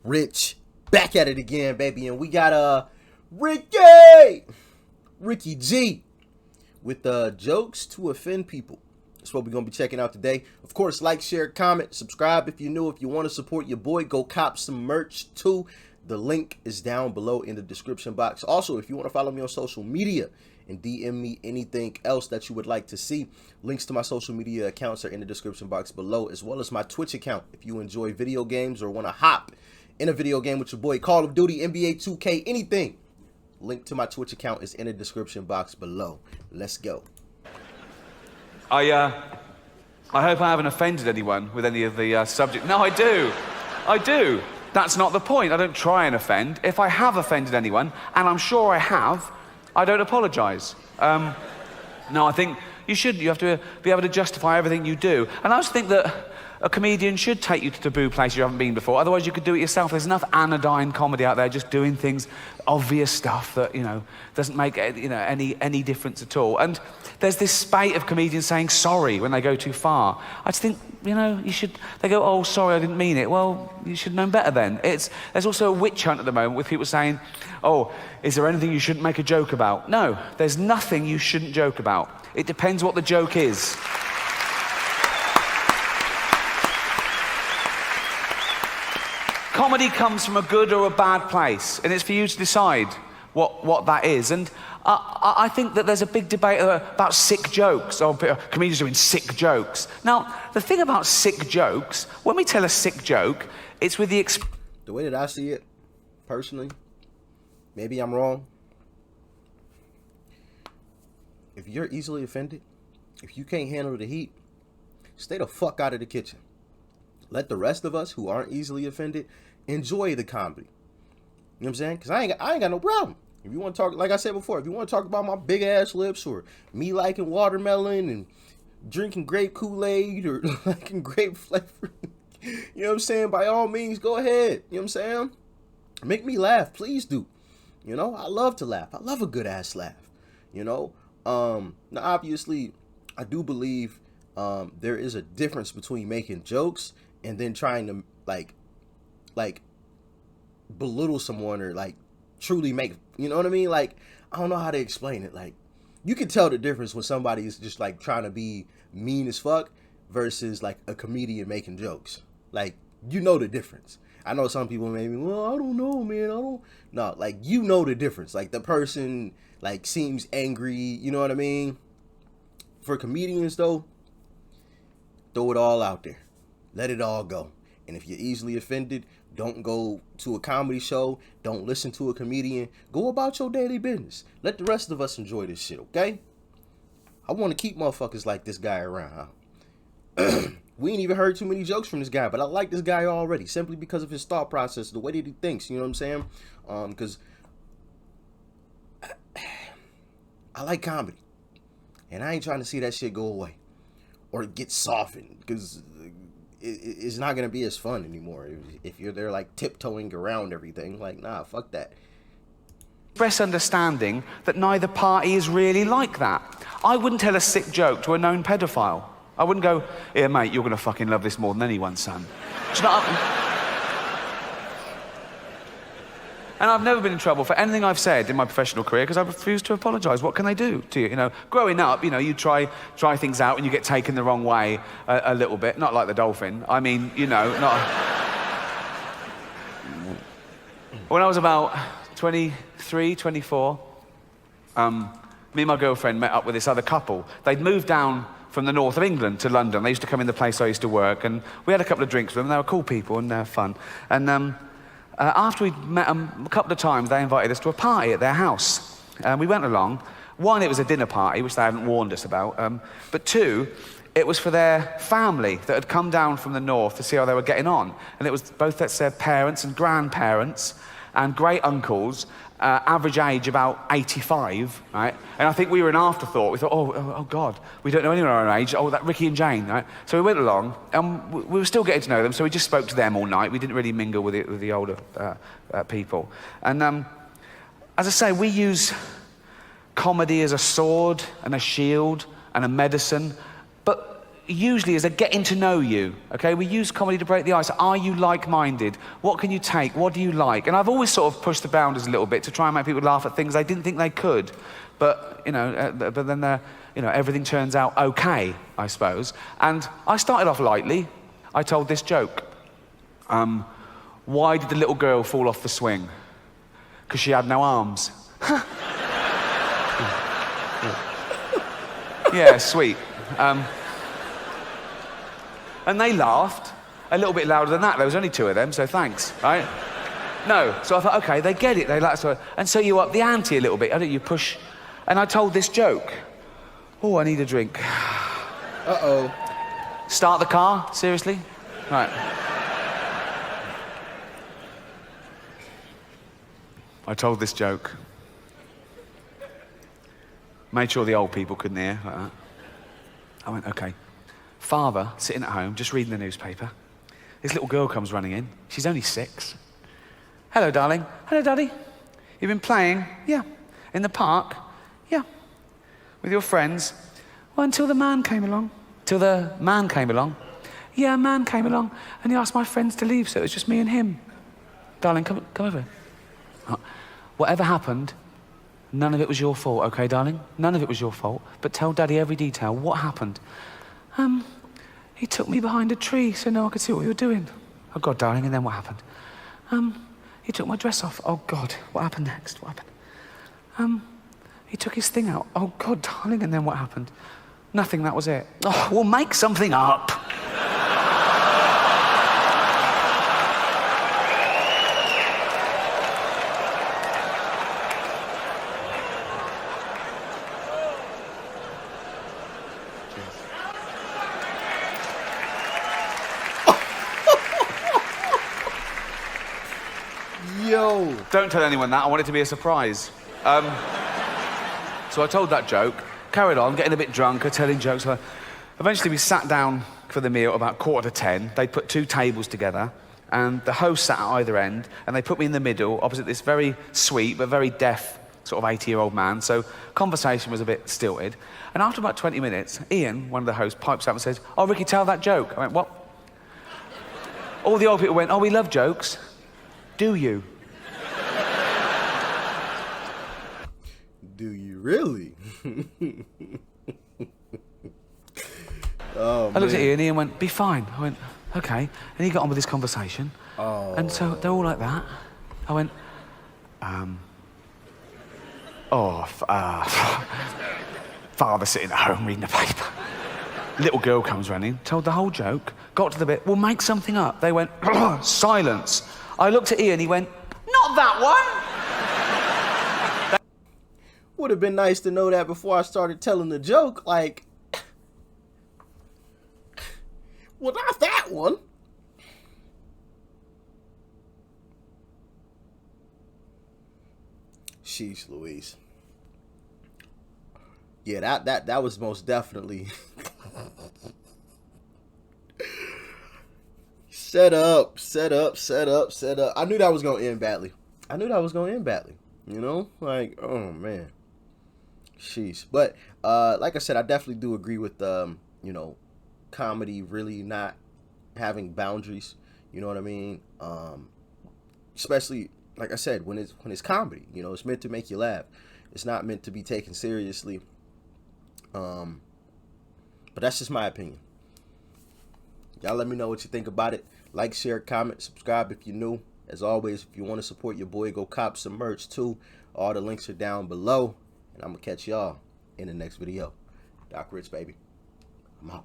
Rich, back at it again, baby. And we got Ricky G with jokes to offend people. That's what we're going to be checking out today. Of course, like, share, comment, subscribe if you're new. If you want to support your boy, go cop some merch too. The link is down below in the description box. Also, if you want to follow me on social media and DM me anything else that you would like to see, links to my social media accounts are in the description box below, as well as my Twitch account. If you enjoy video games or want to hop in a video game with your boy, Call of Duty, NBA 2K, anything, link to my Twitch account is in the description box below. Let's go. I hope I haven't offended anyone with any of the subject. No, I do. I do. That's not the point. I don't try and offend. If I have offended anyone, and I'm sure I have, I don't apologise. No, I think you should. You have to be able to justify everything you do. And I also think that a comedian should take you to taboo places you haven't been before. Otherwise, you could do it yourself. There's enough anodyne comedy out there just doing things, obvious stuff that, doesn't make, any difference at all. And there's this spate of comedians saying sorry when they go too far. I just think, you should, they go, oh, sorry, I didn't mean it. Well, you should know better then. There's also a witch hunt at the moment with people saying, oh, is there anything you shouldn't make a joke about? No, there's nothing you shouldn't joke about. It depends what the joke is. Comedy comes from a good or a bad place, and it's for you to decide what that is. And I think that there's a big debate about sick jokes, or comedians doing sick jokes. Now, the thing about sick jokes, when we tell a sick joke, it's with the way that I see it, personally, maybe I'm wrong. If you're easily offended, if you can't handle the heat, stay the fuck out of the kitchen. Let the rest of us who aren't easily offended enjoy the comedy. You know what I'm saying? Because I ain't got no problem. If you want to talk, like I said before, if you want to talk about my big ass lips or me liking watermelon and drinking grape Kool-Aid or liking grape flavor, you know what I'm saying? By all means, go ahead. You know what I'm saying? Make me laugh. Please do. I love to laugh. I love a good ass laugh. Now, obviously, I do believe there is a difference between making jokes and then trying to like belittle someone or truly make, you know what I mean? I don't know how to explain it. You can tell the difference when somebody is just trying to be mean as fuck versus a comedian making jokes. The difference. I know some people maybe, well, I don't know, man. I don't. No, the difference. The person seems angry. You know what I mean? For comedians though, throw it all out there. Let it all go. And if you're easily offended, don't go to a comedy show. Don't listen to a comedian. Go about your daily business. Let the rest of us enjoy this shit, okay? I want to keep motherfuckers like this guy around, huh? We ain't even heard too many jokes from this guy, but I like this guy already simply because of his thought process, the way that he thinks, you know what I'm saying? Because I like comedy. And I ain't trying to see that shit go away or get softened, because it's not going to be as fun anymore if you're there tiptoeing around everything. Nah, fuck that. Express understanding that neither party is really like that. I wouldn't tell a sick joke to a known pedophile. I wouldn't go, here, mate, you're going to fucking love this more than anyone, son. Do you know what I mean? And I've never been in trouble for anything I've said in my professional career because I've refused to apologise. What can they do to you? Growing up, you try things out and you get taken the wrong way a little bit. Not like the dolphin. I mean, not... When I was about 23, 24, me and my girlfriend met up with this other couple. They'd moved down from the north of England to London. They used to come in the place I used to work, and we had a couple of drinks with them. They were cool people and they were fun. And after we'd met them a couple of times, they invited us to a party at their house. We went along. One, it was a dinner party, which they hadn't warned us about. But two, it was for their family that had come down from the north to see how they were getting on. And it was both their parents and grandparents and great uncles, average age about 85, right? And I think we were an afterthought. We thought, oh God, we don't know anyone our own age. Oh, that Ricky and Jane, right? So we went along, and we were still getting to know them, so we just spoke to them all night. We didn't really mingle with the older people. And as I say, we use comedy as a sword and a shield and a medicine, but usually is a getting to know you, okay? We use comedy to break the ice. Are you like-minded? What can you take? What do you like? And I've always sort of pushed the boundaries a little bit to try and make people laugh at things they didn't think they could. But, but then, everything turns out okay, I suppose. And I started off lightly. I told this joke. Why did the little girl fall off the swing? Because she had no arms. Yeah, sweet. And they laughed a little bit louder than that. There was only 2 of them, so thanks, right? No, so I thought, okay, they get it. They like so, and so you up the ante a little bit. I think you push. And I told this joke. Oh, I need a drink. Uh-oh. Start the car? Seriously? Right. I told this joke. Made sure the old people couldn't hear, like that. I went, okay. Father, sitting at home, just reading the newspaper. This little girl comes running in. She's only 6. Hello, darling. Hello, Daddy. You've been playing? Yeah. In the park? Yeah. With your friends? Well, until the man came along. Till the man came along? Yeah, a man came along, and he asked my friends to leave, so it was just me and him. Darling, come over. Whatever happened, none of it was your fault, okay, darling? None of it was your fault. But tell Daddy every detail. What happened? He took me behind a tree so no one could see what we were doing. Oh, God, darling, and then what happened? He took my dress off. Oh, God, what happened next? What happened? He took his thing out. Oh, God, darling, and then what happened? Nothing, that was it. Oh, we'll make something up. Yo. Don't tell anyone that. I want it to be a surprise. So I told that joke, carried on, getting a bit drunker, telling jokes. Eventually we sat down for the meal about 9:45. They put 2 tables together, and the host sat at either end, and they put me in the middle, opposite this very sweet but very deaf sort of 80-year-old man. So conversation was a bit stilted. And after about 20 minutes, Ian, one of the hosts, pipes up and says, "Oh, Ricky, tell that joke." I went, "What?" All the old people went, "Oh, we love jokes. Do you?" Do you really? Oh, I looked at Ian and Ian went, "Be fine." I went, "Okay." And he got on with his conversation. Oh. And so they're all like that. I went, father sitting at home reading the paper. Little girl comes running, told the whole joke, got to the bit, "We'll make something up." They went, silence. I looked at Ian, he went, "Not that one." Would have been nice to know that before I started telling the joke. Like, well, not that one. Sheesh, Louise. Yeah, that was most definitely set up. I knew that was gonna end badly. You know, like, oh man. Sheesh. But like I said, I definitely do agree with comedy really not having boundaries. You know what I mean? Especially like I said, when it's comedy, it's meant to make you laugh. It's not meant to be taken seriously. But that's just my opinion. Y'all let me know what you think about it. Like, share, comment, subscribe if you're new. As always, if you want to support your boy, go cop some merch too. All the links are down below. And I'm going to catch y'all in the next video. Doc Rich, baby. I'm out.